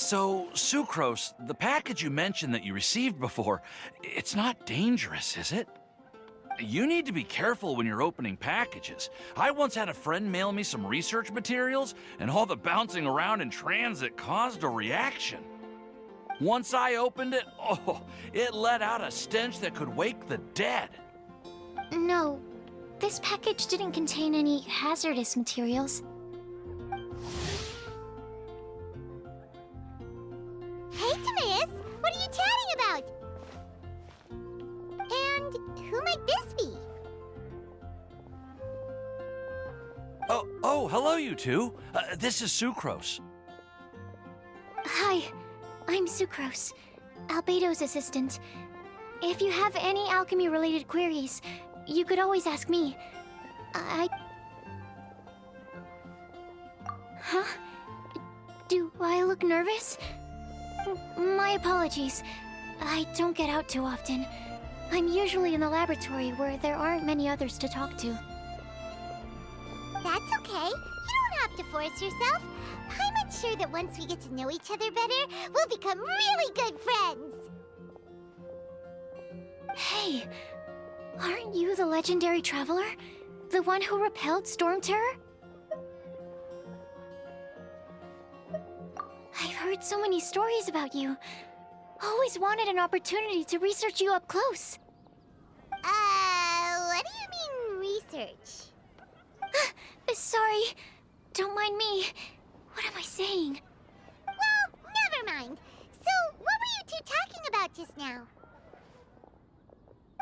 So, Sucrose, the package you mentioned that you received before, it's not dangerous, is it? You need to be careful when you're opening packages. I once had a friend mail me some research materials, and all the bouncing around in transit caused a reaction. Once I opened it, it let out a stench that could wake the dead. No, this package didn't contain any hazardous materials. Hey, Genuis! What are you chatting about? And who might this be? Oh, hello, you two. This is Sucrose. Hi, I'm Sucrose, Albedo's assistant. If you have any alchemy-related queries, you could always ask me. Huh? Do I look nervous? My apologies. I don't get out too often. I'm usually in the laboratory where there aren't many others to talk to. That's okay. You don't have to force yourself. I'm sure that once we get to know each other better, we'll become really good friends. Hey, aren't you the legendary traveler? The one who repelled Storm Terror? I've heard so many stories about you. Always wanted an opportunity to research you up close. What do you mean, research? Sorry. Don't mind me. What am I saying? Well, never mind. So, what were you two talking about just now?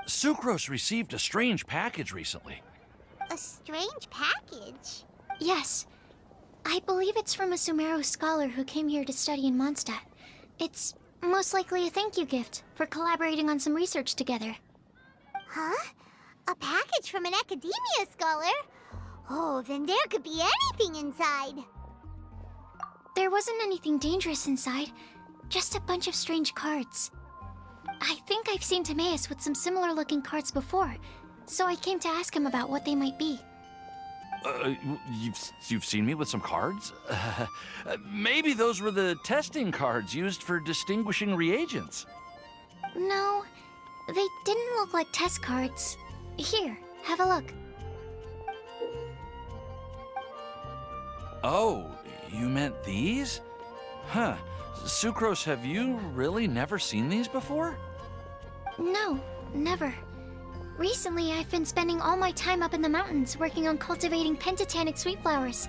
Sucrose received a strange package recently. A strange package? Yes. I believe it's from a Sumeru scholar who came here to study in Mondstadt. It's most likely a thank you gift for collaborating on some research together. Huh? A package from an academia scholar? Oh, then there could be anything inside. There wasn't anything dangerous inside, just a bunch of strange cards. I think I've seen Timaeus with some similar-looking cards before, so I came to ask him about what they might be. You've seen me with some cards? Maybe those were the testing cards used for distinguishing reagents. No, they didn't look like test cards. Here, have a look. Oh, you meant these? Huh. Sucrose, have you really never seen these before? No, never. Recently, I've been spending all my time up in the mountains working on cultivating pentatonic sweet flowers.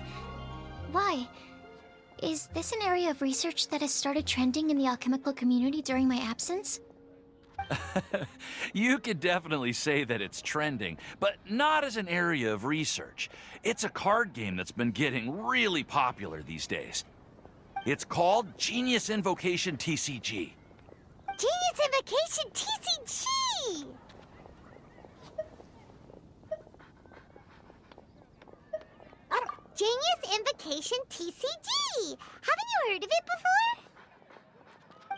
Why? Is this an area of research that has started trending in the alchemical community during my absence? You could definitely say that it's trending, but not as an area of research. It's a card game that's been getting really popular these days. It's called Genius Invocation TCG. Genius Invokation TCG! Genius Invokation TCG! Haven't you heard of it before?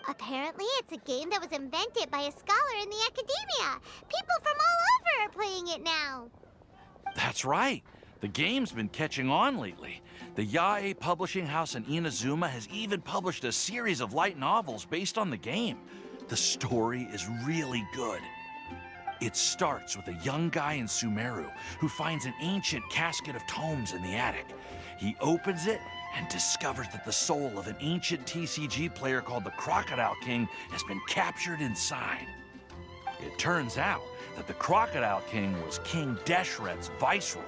Apparently, it's a game that was invented by a scholar in the academia. People from all over are playing it now. That's right. The game's been catching on lately. The Yae publishing house in Inazuma has even published a series of light novels based on the game. The story is really good. It starts with a young guy in Sumeru who finds an ancient casket of tomes in the attic. He opens it and discovers that the soul of an ancient TCG player called the Crocodile King has been captured inside. It turns out that the Crocodile King was King Deshret's viceroy,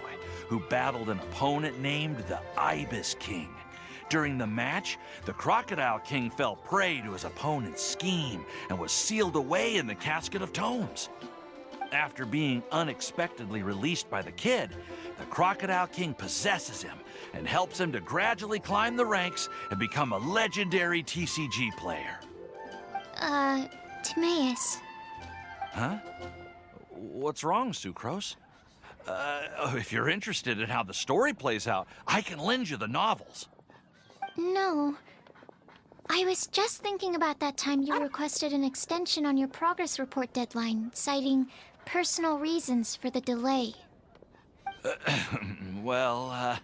who battled an opponent named the Ibis King. During the match, the Crocodile King fell prey to his opponent's scheme and was sealed away in the casket of tomes. After being unexpectedly released by the kid, the Crocodile King possesses him and helps him to gradually climb the ranks and become a legendary TCG player. Timaeus. Huh? What's wrong, Sucrose? If you're interested in how the story plays out, I can lend you the novels. No. I was just thinking about that time you requested an extension on your progress report deadline, citing personal reasons for the delay. Well,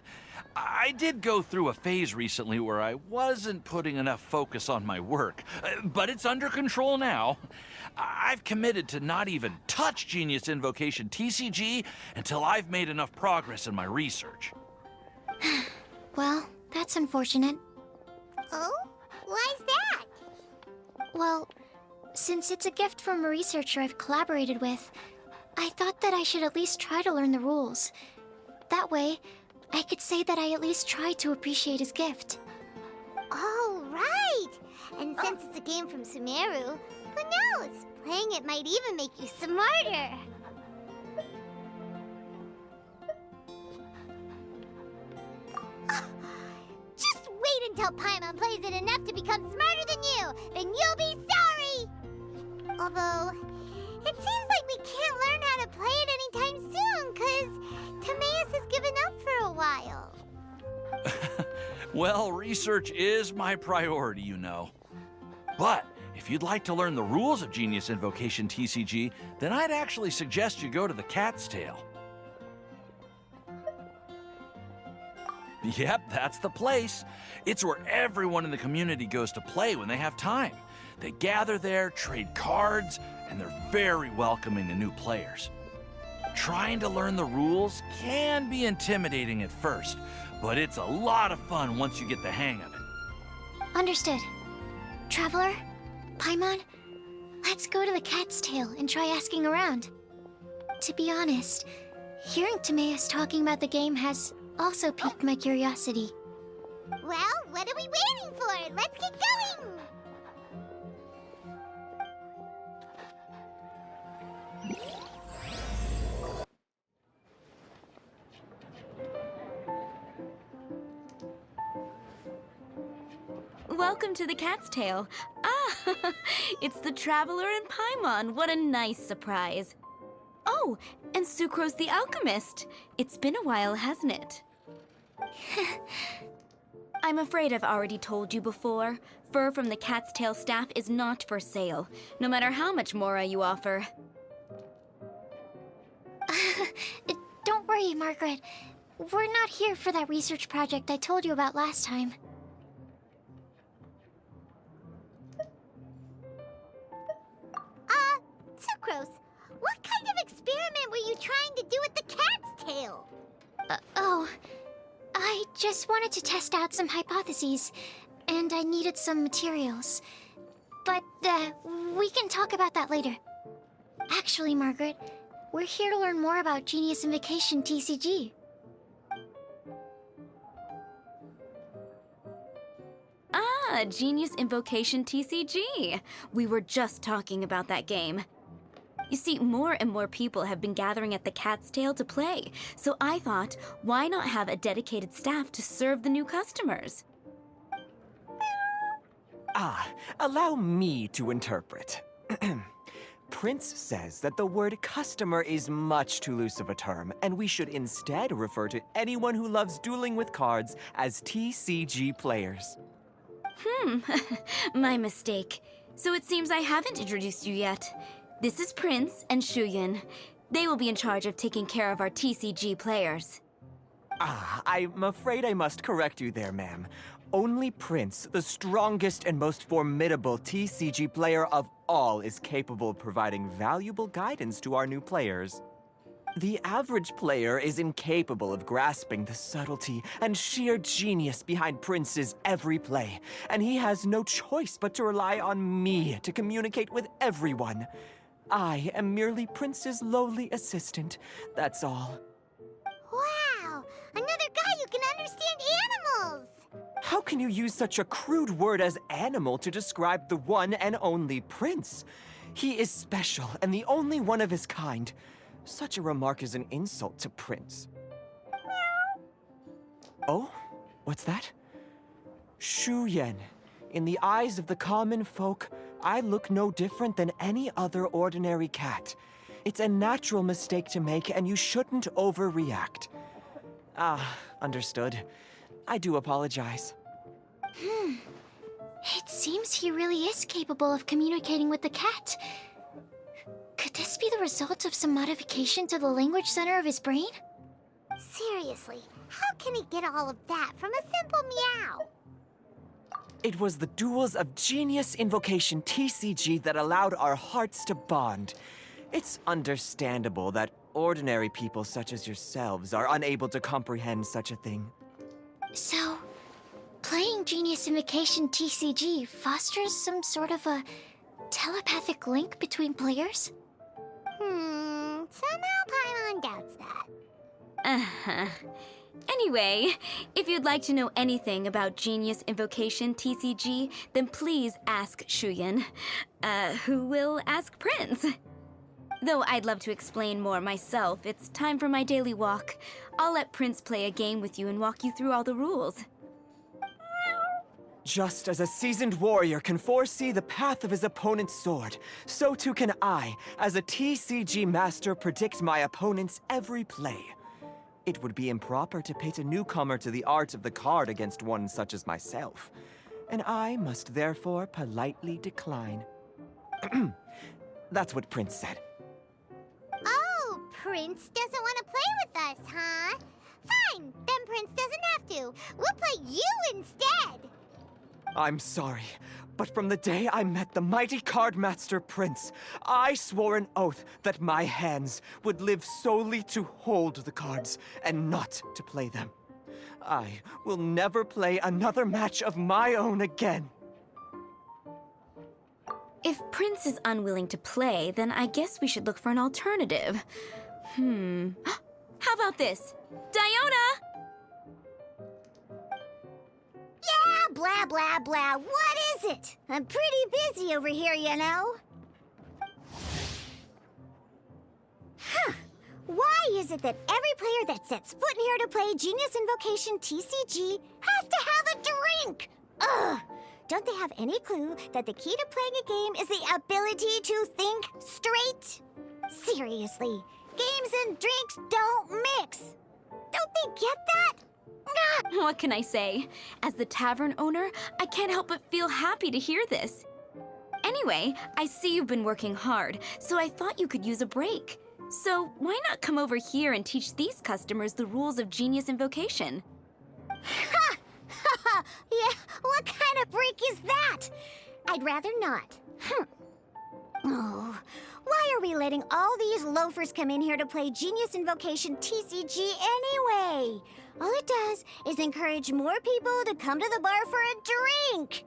I did go through a phase recently where I wasn't putting enough focus on my work, but it's under control now. I've committed to not even touch Genius Invocation TCG until I've made enough progress in my research. Well, that's unfortunate. Oh? Why's that? Well, since it's a gift from a researcher I've collaborated with, I thought that I should at least try to learn the rules. That way, I could say that I at least tried to appreciate his gift. Oh, right! And since it's a game from Sumeru, who knows? Playing it might even make you smarter. Just wait until Paimon plays it enough to become smarter than you! Then you'll be sorry! Although, it seems like we can't learn how to play it anytime soon, because Timaeus has given up for a while. Well, research is my priority, you know. But if you'd like to learn the rules of Genius Invocation TCG, then I'd actually suggest you go to the Cat's Tail. Yep, that's the place. It's where everyone in the community goes to play when they have time. They gather there, trade cards, and they're very welcoming to new players. Trying to learn the rules can be intimidating at first, but it's a lot of fun once you get the hang of it. Understood. Traveler, Paimon, let's go to the Cat's Tail and try asking around. To be honest, hearing Timaeus talking about the game has also piqued my curiosity. Well, what are we waiting for? Let's get going! Welcome to the Cat's Tail. Ah, it's the Traveler and Paimon. What a nice surprise. Oh, and Sucrose the Alchemist. It's been a while, hasn't it? I'm afraid I've already told you before. Fur from the Cat's Tail staff is not for sale, no matter how much Mora you offer. Don't worry, Margaret. We're not here for that research project I told you about last time. Sucrose, what kind of experiment were you trying to do with the cat's tail? I just wanted to test out some hypotheses, and I needed some materials. But, we can talk about that later. Actually, Margaret, we're here to learn more about Genius Invocation TCG. Ah, Genius Invocation TCG. We were just talking about that game. You see, more and more people have been gathering at the Cat's Tail to play, so I thought, why not have a dedicated staff to serve the new customers? Allow me to interpret. Prince says that the word customer is much too loose of a term, and we should instead refer to anyone who loves dueling with cards as TCG players. My mistake. So it seems I haven't introduced you yet. This is Prince and Shuyan. They will be in charge of taking care of our TCG players. I'm afraid I must correct you there, ma'am. Only Prince, the strongest and most formidable TCG player of all, is capable of providing valuable guidance to our new players. The average player is incapable of grasping the subtlety and sheer genius behind Prince's every play, and he has no choice but to rely on me to communicate with everyone. I am merely Prince's lowly assistant, that's all. Wow! Another guy who can understand animals! How can you use such a crude word as animal to describe the one and only Prince? He is special and the only one of his kind. Such a remark is an insult to Prince. Oh? What's that? Shuyan. In the eyes of the common folk, I look no different than any other ordinary cat. It's a natural mistake to make, and you shouldn't overreact. Understood. I do apologize. It seems he really is capable of communicating with the cat. Could this be the result of some modification to the language center of his brain? Seriously, how can he get all of that from a simple meow? It was the duels of Genius Invocation TCG that allowed our hearts to bond. It's understandable that ordinary people such as yourselves are unable to comprehend such a thing. So, playing Genius Invocation TCG fosters some sort of a telepathic link between players? Somehow Paimon doubts that. Uh-huh. Anyway, if you'd like to know anything about Genius Invocation TCG, then please ask Shuyan, who will ask Prince. Though I'd love to explain more myself, it's time for my daily walk. I'll let Prince play a game with you and walk you through all the rules. Just as a seasoned warrior can foresee the path of his opponent's sword, so too can I, as a TCG master, predict my opponent's every play. It would be improper to pit a newcomer to the art of the card against one such as myself, and I must therefore politely decline. That's what Prince said. Oh, Prince doesn't want to play with us, huh? Fine, then Prince doesn't have to. We'll play you instead. I'm sorry, but from the day I met the mighty card master Prince, I swore an oath that my hands would live solely to hold the cards and not to play them. I will never play another match of my own again. If Prince is unwilling to play, then I guess we should look for an alternative. How about this? Diona! Yeah, blah, blah, blah. What is it? I'm pretty busy over here, you know. Huh. Why is it that every player that sets foot in here to play Genius Invocation TCG has to have a drink? Ugh! Don't they have any clue that the key to playing a game is the ability to think straight? Seriously, games and drinks don't mix. Don't they get that? What can I say? As the tavern owner, I can't help but feel happy to hear this. Anyway, I see you've been working hard, so I thought you could use a break. So why not come over here and teach these customers the rules of Genius Invocation? Ha! Ha! Yeah, what kind of break is that? I'd rather not. Oh, why are we letting all these loafers come in here to play Genius Invocation TCG anyway? All it does is encourage more people to come to the bar for a drink.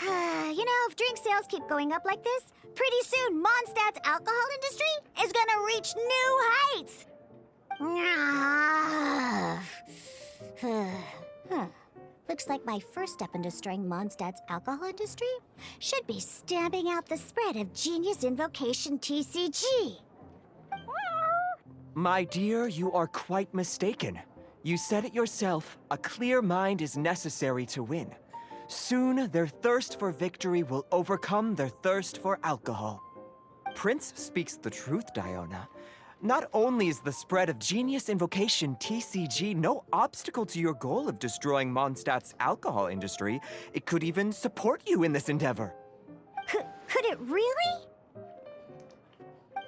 You know, if drink sales keep going up like this, pretty soon Mondstadt's alcohol industry is gonna reach new heights. Looks like my first step in destroying Mondstadt's alcohol industry should be stamping out the spread of Genius Invocation TCG. My dear, you are quite mistaken. You said it yourself, a clear mind is necessary to win. Soon, their thirst for victory will overcome their thirst for alcohol. Prince speaks the truth, Diona. Not only is the spread of Genius Invocation TCG no obstacle to your goal of destroying Mondstadt's alcohol industry, it could even support you in this endeavor. Could it really?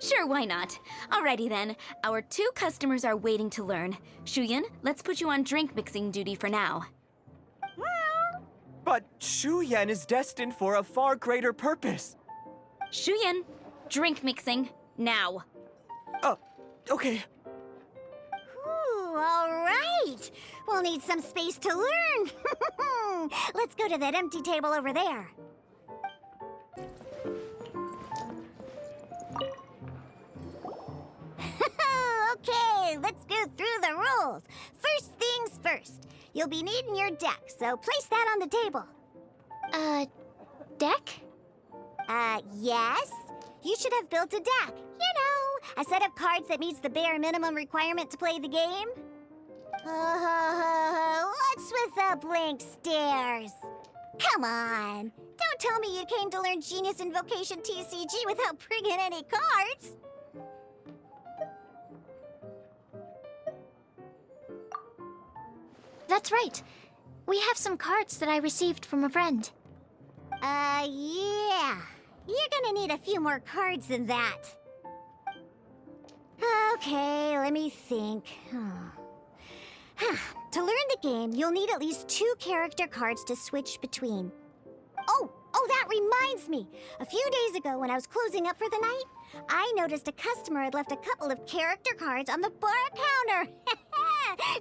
Sure, why not? Alrighty then, our 2 customers are waiting to learn. Shuyan, let's put you on drink mixing duty for now. But Shu Yan is destined for a far greater purpose. Shuyan, drink mixing, now. Okay. Ooh, all right. We'll need some space to learn. Let's go to that empty table over there. Okay, let's go through the rules. First things first. You'll be needing your deck, so place that on the table. Deck? Yes. You should have built a deck. You know, a set of cards that meets the bare minimum requirement to play the game. What's with the blank stares? Come on. Don't tell me you came to learn Genius Invocation TCG without bringing any cards. That's right. We have some cards that I received from a friend. Yeah. You're gonna need a few more cards than that. Okay, let me think. To learn the game, you'll need at least 2 character cards to switch between. Oh, that reminds me! A few days ago, when I was closing up for the night, I noticed a customer had left a couple of character cards on the bar counter.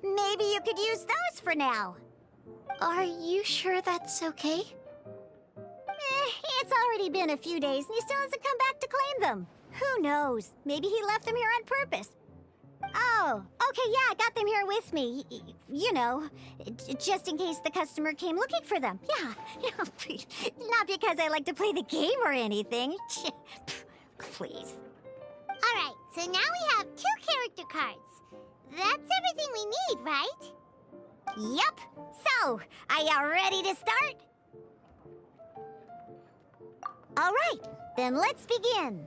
Maybe you could use those for now. Are you sure that's okay? It's already been a few days and he still hasn't come back to claim them. Who knows? Maybe he left them here on purpose. Oh, okay, yeah, I got them here with me. You know, just in case the customer came looking for them. Yeah, not because I like to play the game or anything. Please. All right, so now we have 2 character cards. That's everything we need, right? Yep. So, are you ready to start? All right, then let's begin.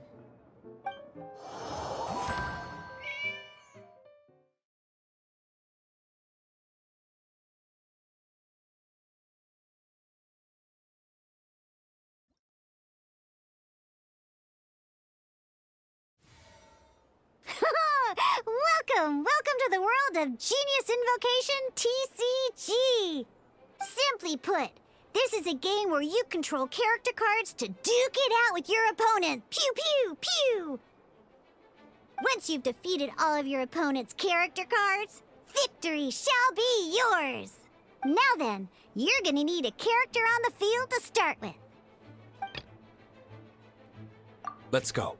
Welcome to the world of Genius Invocation TCG. Simply put, this is a game where you control character cards to duke it out with your opponent. Pew, pew, pew! Once you've defeated all of your opponent's character cards, victory shall be yours. Now then, you're gonna need a character on the field to start with. Let's go.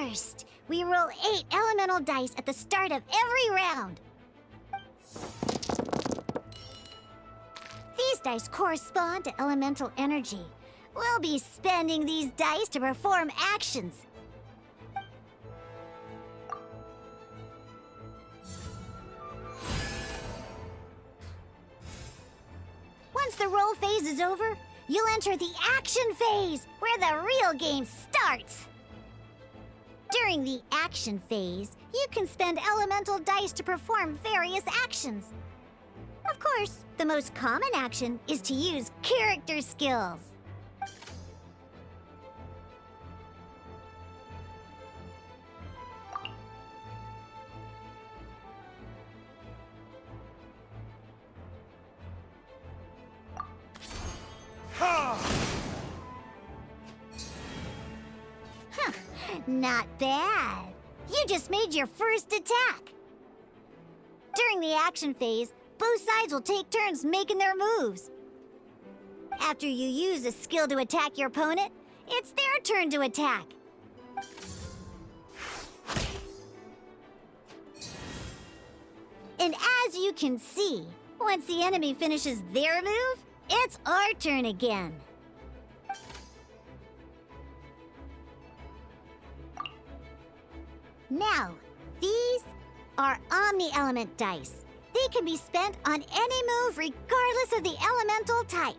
First, we roll 8 elemental dice at the start of every round. These dice correspond to elemental energy. We'll be spending these dice to perform actions. Once the roll phase is over, you'll enter the action phase, where the real game starts. During the action phase, you can spend elemental dice to perform various actions. Of course, the most common action is to use character skills. Not bad. You just made your first attack. During the action phase, both sides will take turns making their moves. After you use a skill to attack your opponent, it's their turn to attack. And as you can see, once the enemy finishes their move, it's our turn again. Now, these are Omni-Element dice. They can be spent on any move regardless of the elemental type.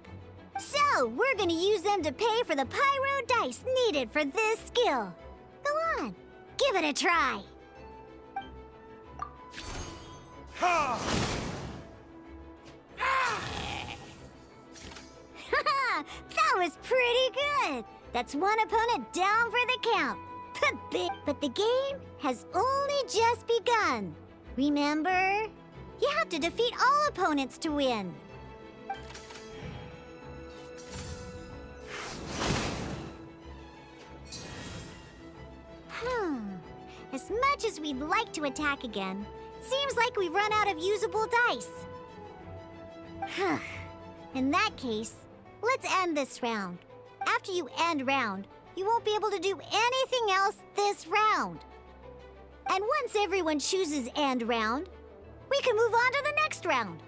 So, we're gonna use them to pay for the pyro dice needed for this skill. Go on, give it a try. That was pretty good. That's one opponent down for the count. But the game has only just begun. Remember? You have to defeat all opponents to win. As much as we'd like to attack again, seems like we've run out of usable dice. In that case, let's end this round. After you end round, you won't be able to do anything else this round. And once everyone chooses end round, we can move on to the next round.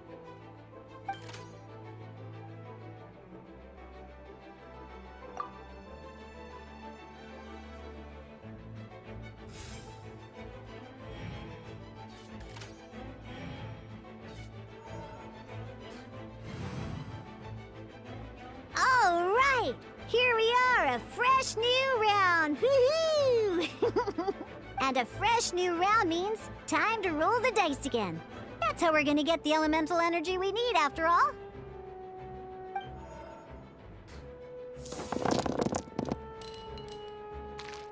All right, here we are, a fresh new round. Woohoo! And a fresh new round means time to roll the dice again. That's how we're gonna get the elemental energy we need, after all.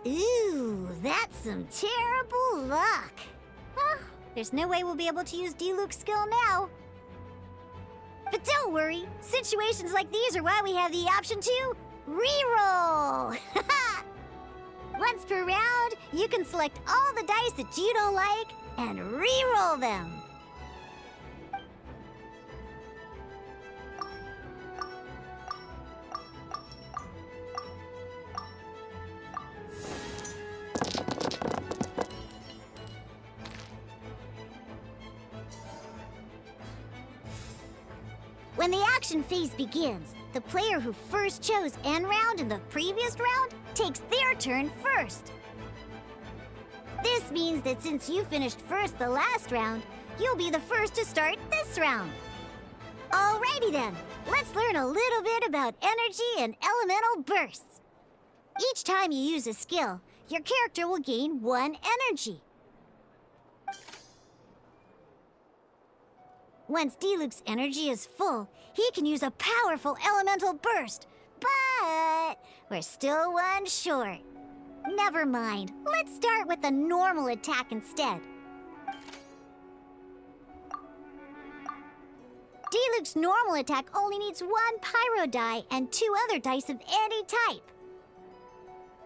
Ooh, That's some terrible luck. Well, there's no way we'll be able to use Diluc's skill now. But don't worry, situations like these are why we have the option to reroll. Once per round, you can select all the dice that you don't like and reroll them. When the action phase begins, the player who first chose end round in the previous round takes their turn first. This means that since you finished first the last round, you'll be the first to start this round. Alrighty then, let's learn a little bit about energy and elemental bursts. Each time you use a skill, your character will gain 1 energy. Once Diluc's energy is full, he can use a powerful elemental burst. But we're still 1 short. Never mind. Let's start with a normal attack instead. Diluc's normal attack only needs 1 pyro die and 2 other dice of any type.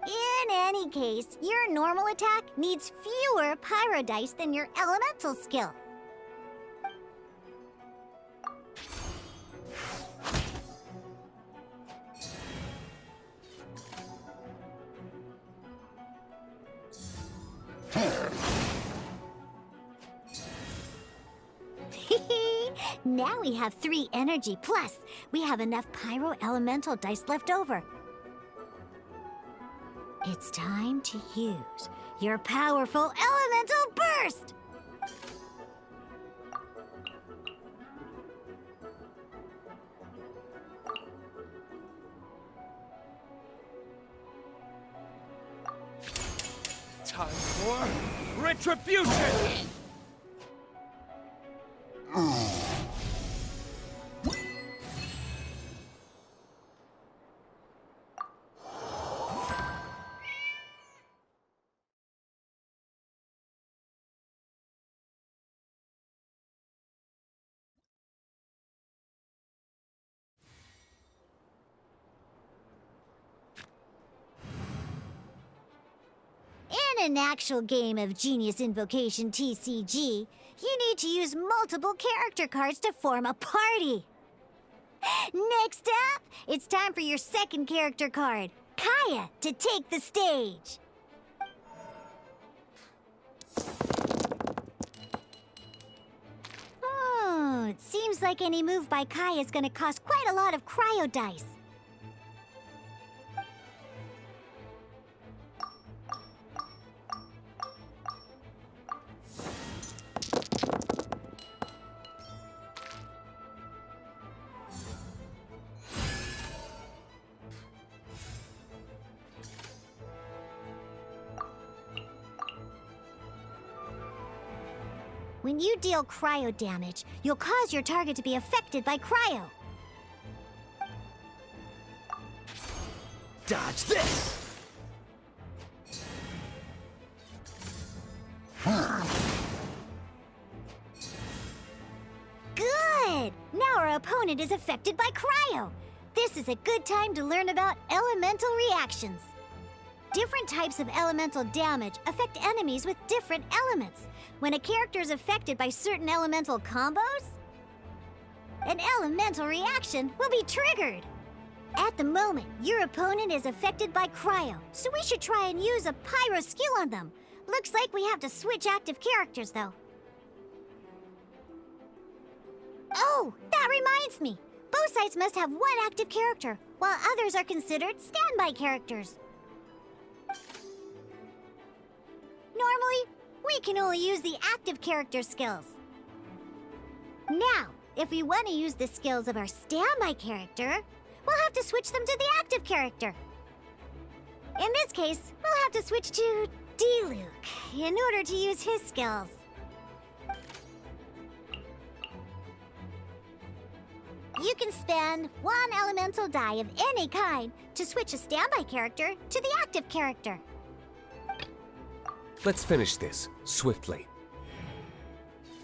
In any case, your normal attack needs fewer pyro dice than your elemental skill. Now we have 3 energy, plus we have enough pyro elemental dice left over. It's time to use your powerful elemental burst! Time for retribution! In an actual game of Genius Invocation TCG, you need to use multiple character cards to form a party. Next up, it's time for your second character card, Kaya, to take the stage. It seems like any move by Kaya is going to cost quite a lot of cryo dice. When you deal cryo damage, you'll cause your target to be affected by cryo. Dodge this! Good! Now our opponent is affected by cryo. This is a good time to learn about elemental reactions. Different types of elemental damage affect enemies with different elements. When a character is affected by certain elemental combos, an elemental reaction will be triggered. At the moment, your opponent is affected by cryo, so we should try and use a pyro skill on them. Looks like we have to switch active characters, though. Oh, that reminds me. Both sides must have 1 active character, while others are considered standby characters. Normally, we can only use the active character skills. Now, if we want to use the skills of our standby character, we'll have to switch them to the active character. In this case, we'll have to switch to Diluc in order to use his skills. You can spend 1 elemental die of any kind to switch a standby character to the active character. Let's finish this, swiftly.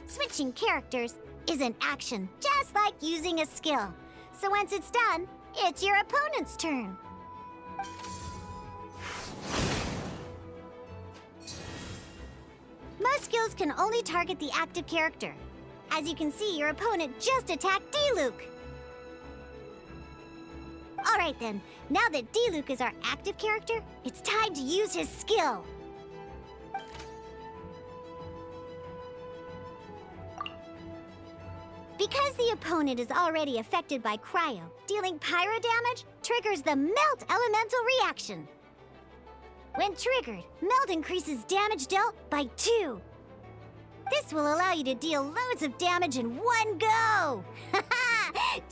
Switching characters is an action, just like using a skill. So once it's done, it's your opponent's turn. Most skills can only target the active character. As you can see, your opponent just attacked D-Luke. Alright then, now that D-Luke is our active character, it's time to use his skill. Because the opponent is already affected by cryo, dealing pyro damage triggers the Melt Elemental reaction. When triggered, Melt increases damage dealt by 2. This will allow you to deal loads of damage in one go!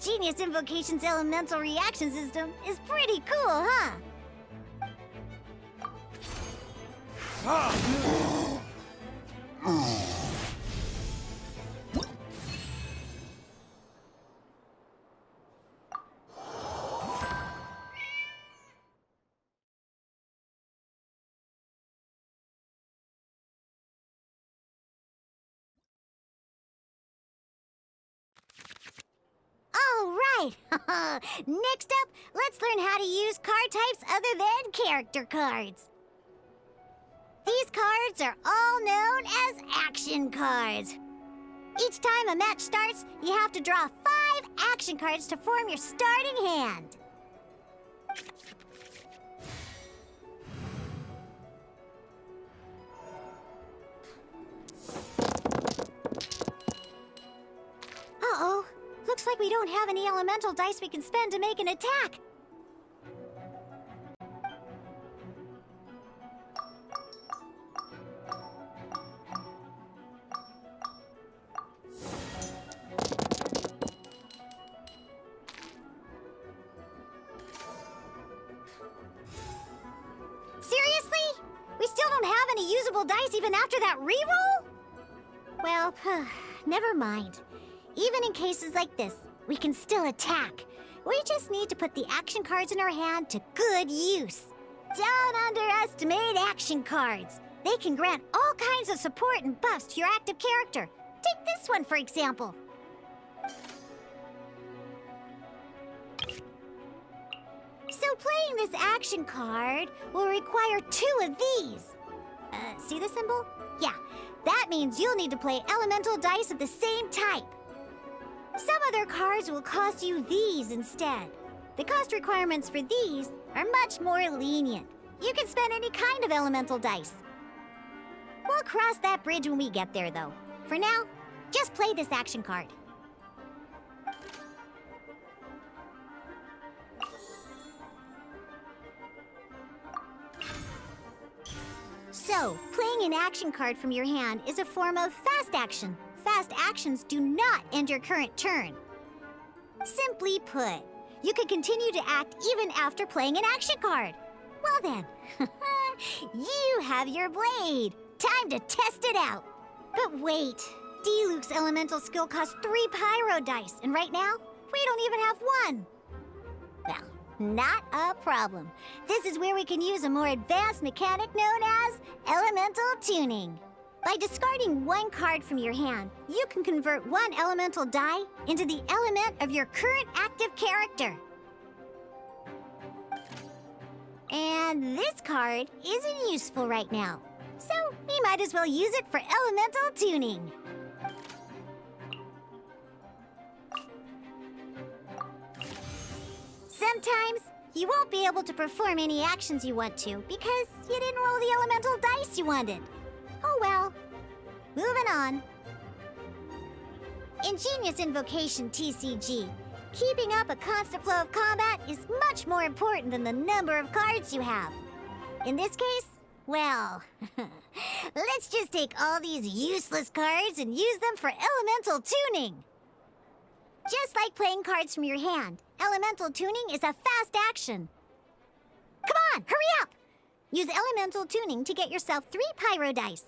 Genius Invocation's elemental reaction system is pretty cool, huh? All right! Next up, let's learn how to use card types other than character cards. These cards are all known as action cards. Each time a match starts, you have to draw 5 action cards to form your starting hand. Uh-oh. Looks like we don't have any elemental dice we can spend to make an attack. Seriously? We still don't have any usable dice even after that reroll? Well, never mind. Even in cases like this, we can still attack. We just need to put the action cards in our hand to good use. Don't underestimate action cards. They can grant all kinds of support and buffs to your active character. Take this one, for example. So playing this action card will require 2 of these. See the symbol? Yeah, that means you'll need to play elemental dice of the same type. Some other cards will cost you these instead. The cost requirements for these are much more lenient. You can spend any kind of elemental dice. We'll cross that bridge when we get there, though. For now, just play this action card. So, playing an action card from your hand is a form of fast action. Fast actions do not end your current turn. Simply put, you can continue to act even after playing an action card. Well then, you have your blade. Time to test it out. But wait, D-Luke's elemental skill costs 3 pyro dice, and right now, we don't even have 1. Well, not a problem. This is where we can use a more advanced mechanic known as elemental tuning. By discarding 1 card from your hand, you can convert 1 elemental die into the element of your current active character. And this card isn't useful right now, so we might as well use it for elemental tuning. Sometimes you won't be able to perform any actions you want to because you didn't roll the elemental dice you wanted. Oh well. Moving on. In Genius Invocation TCG, keeping up a constant flow of combat is much more important than the number of cards you have. In this case, well, let's just take all these useless cards and use them for elemental tuning. Just like playing cards from your hand, elemental tuning is a fast action. Come on, hurry up! Use elemental tuning to get yourself 3 pyro dice.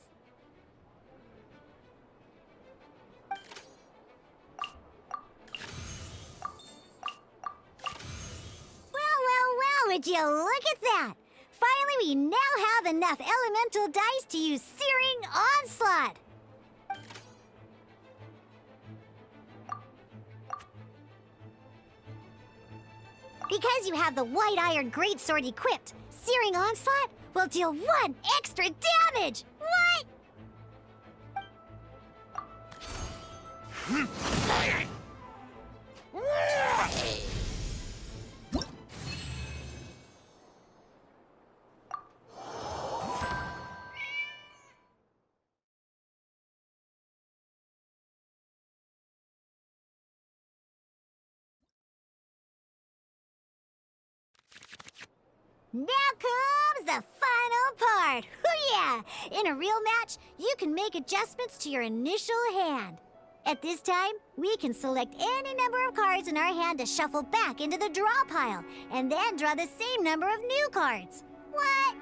Well, would you look at that? finally, we now have enough elemental dice to use Searing Onslaught. Because you have the White Iron Greatsword equipped, Searing Onslaught will deal 1 extra damage! What? Now comes the final part! Hoo-yeah! In a real match, you can make adjustments to your initial hand. At this time, we can select any number of cards in our hand to shuffle back into the draw pile, and then draw the same number of new cards. What?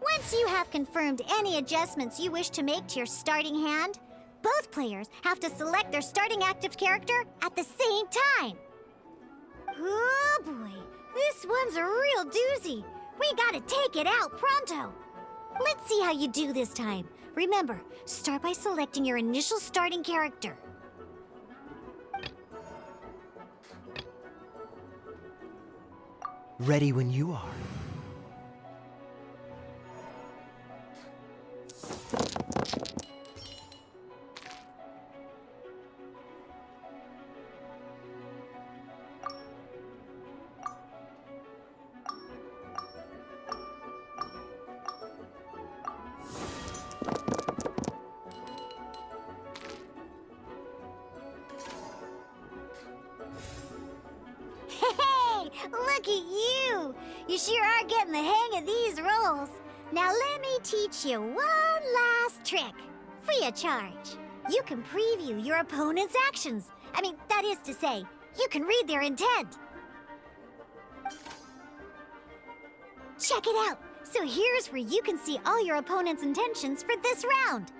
Once you have confirmed any adjustments you wish to make to your starting hand, both players have to select their starting active character at the same time. Oh boy, this one's a real doozy. We gotta take it out pronto. Let's see how you do this time. Remember, start by selecting your initial starting character. Ready when you are. Hey, look at you! You sure are getting the hang of these rolls. Now let me teach you one last trick, free of charge. You can preview your opponent's actions. That is to say, you can read their intent. Check it out. So here's where you can see all your opponent's intentions for this round.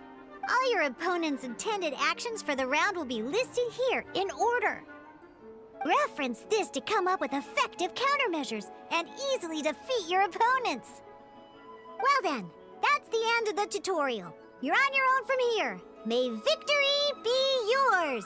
All your opponent's intended actions for the round will be listed here in order. Reference this to come up with effective countermeasures and easily defeat your opponents. Well then, that's the end of the tutorial. You're on your own from here. May victory be yours!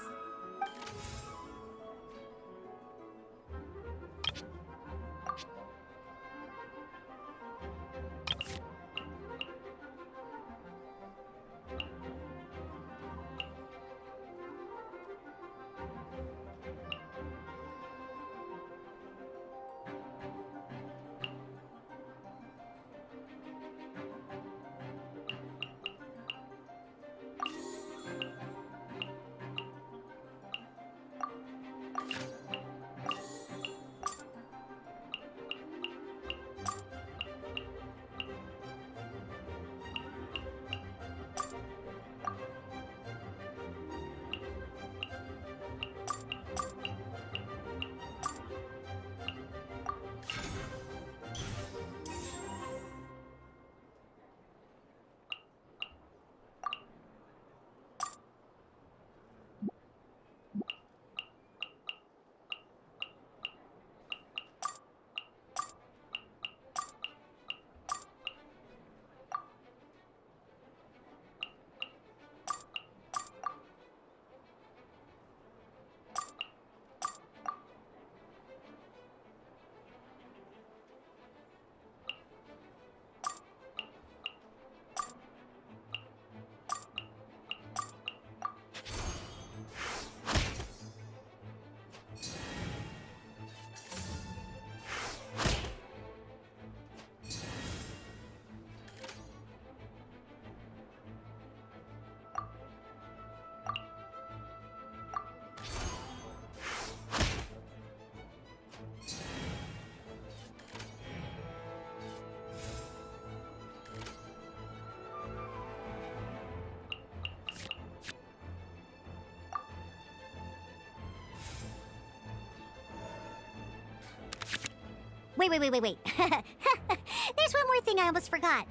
Wait. There's one more thing I almost forgot.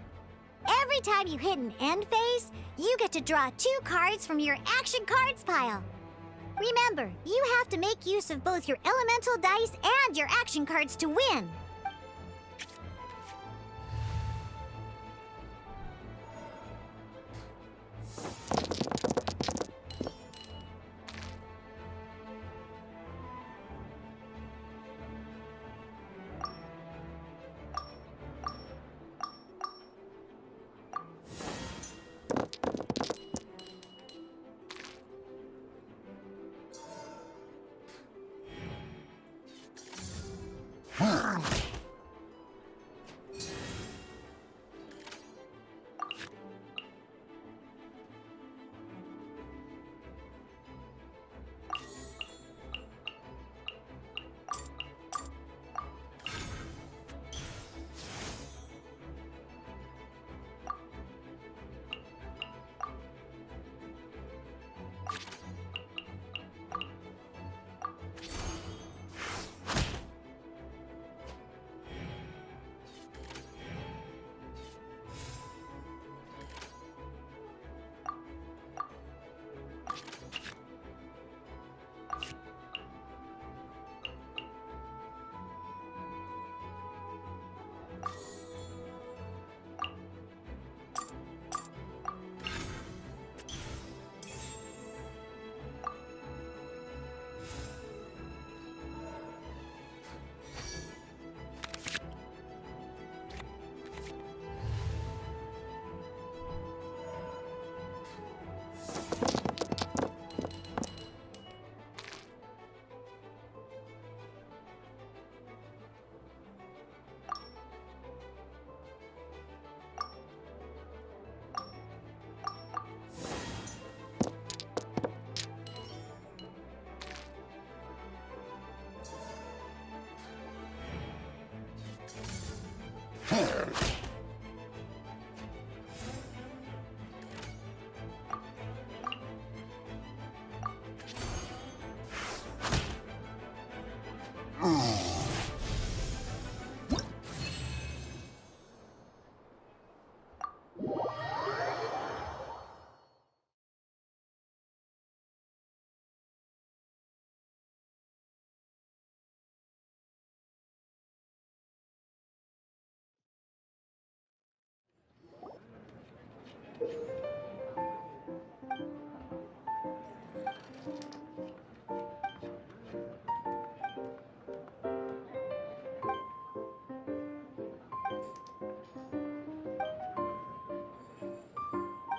Every time you hit an end phase, you get to draw 2 cards from your action cards pile. Remember, you have to make use of both your elemental dice and your action cards to win.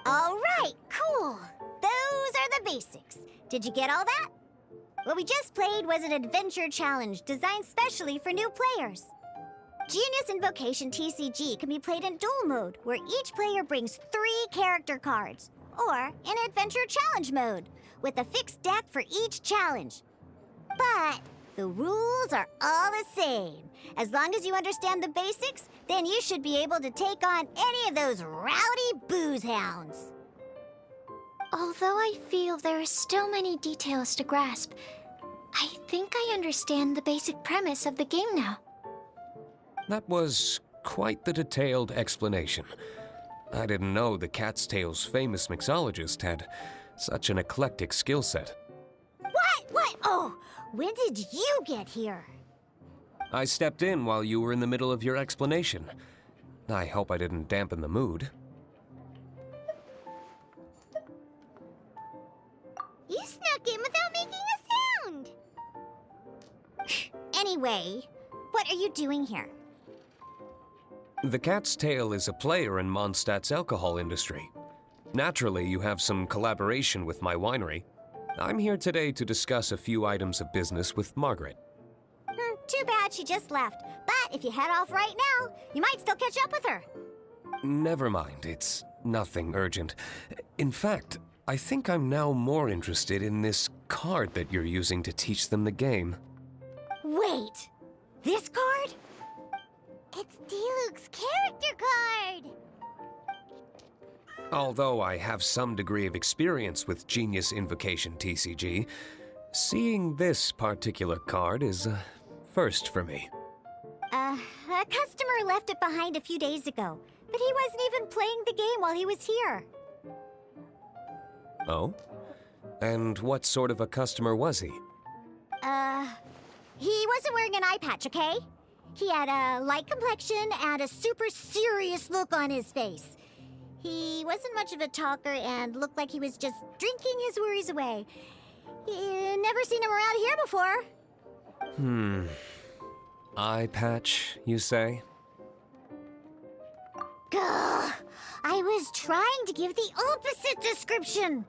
All right, cool. Those are the basics. Did you get all that? What we just played was an adventure challenge designed specially for new players. Genius Invocation TCG can be played in duel mode, where each player brings 3 character cards, or in adventure challenge mode, with a fixed deck for each challenge. But the rules are all the same. As long as you understand the basics, then you should be able to take on any of those rowdy booze hounds. Although I feel there are still many details to grasp, I think I understand the basic premise of the game now. That was quite the detailed explanation. I didn't know the Cat's Tail's famous mixologist had such an eclectic skill set. What? Oh, when did you get here? I stepped in while you were in the middle of your explanation. I hope I didn't dampen the mood. You snuck in without making a sound. Anyway, what are you doing here? The Cat's Tail is a player in Mondstadt's alcohol industry. Naturally, you have some collaboration with my winery. I'm here today to discuss a few items of business with Margaret. Too bad she just left. But if you head off right now, you might still catch up with her. Never mind, it's nothing urgent. In fact, I think I'm now more interested in this card that you're using to teach them the game. Wait, this card? It's Diluc's character card! Although I have some degree of experience with Genius Invocation TCG, seeing this particular card is a first for me. A customer left it behind a few days ago, but he wasn't even playing the game while he was here. Oh? And what sort of a customer was he? He wasn't wearing an eye patch, okay? He had a light complexion and a super serious look on his face. He wasn't much of a talker and looked like he was just drinking his worries away. Never seen him around here before. Eye patch, you say? Gah! I was trying to give the opposite description,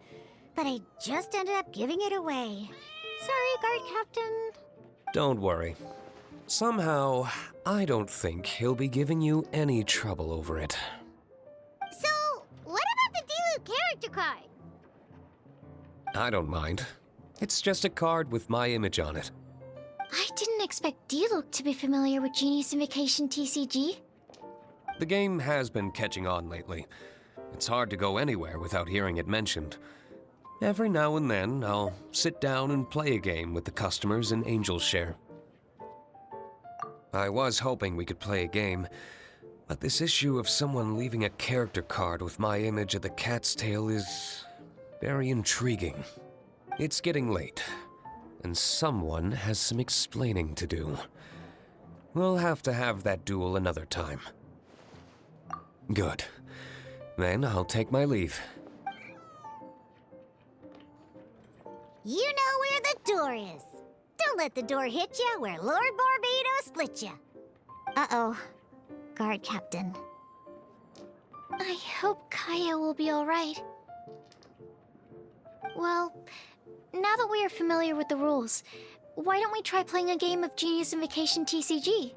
but I just ended up giving it away. Sorry, guard captain. Don't worry. Somehow, I don't think he'll be giving you any trouble over it. So, what about the Diluc character card? I don't mind. It's just a card with my image on it. I didn't expect Diluc to be familiar with Genuis Invokation TCG. The game has been catching on lately. It's hard to go anywhere without hearing it mentioned. Every now and then, I'll sit down and play a game with the customers in Angel's Share. I was hoping we could play a game, but this issue of someone leaving a character card with my image of the cat's tail is very intriguing. It's getting late, and someone has some explaining to do. We'll have to have that duel another time. Good. Then I'll take my leave. You know where the door is. Don't let the door hit you where Lord Barbados split you. Uh-oh. Guard captain. I hope Kaya will be alright. Well, now that we are familiar with the rules, why don't we try playing a game of Genuis Invokation TCG?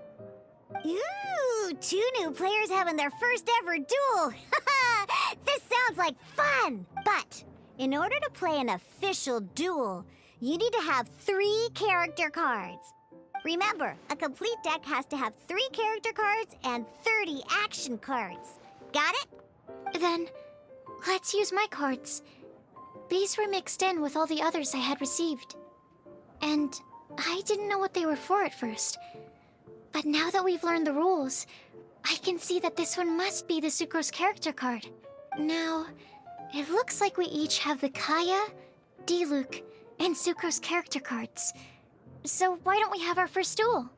Ooh, 2 new players having their first ever duel. This sounds like fun! But in order to play an official duel, you need to have 3 character cards. Remember, a complete deck has to have 3 character cards and 30 action cards. Got it? Then, let's use my cards. These were mixed in with all the others I had received. And I didn't know what they were for at first. But now that we've learned the rules, I can see that this one must be the Sucrose character card. Now, it looks like we each have the Kaya, Diluc, and Sucrose character cards. So why don't we have our first duel?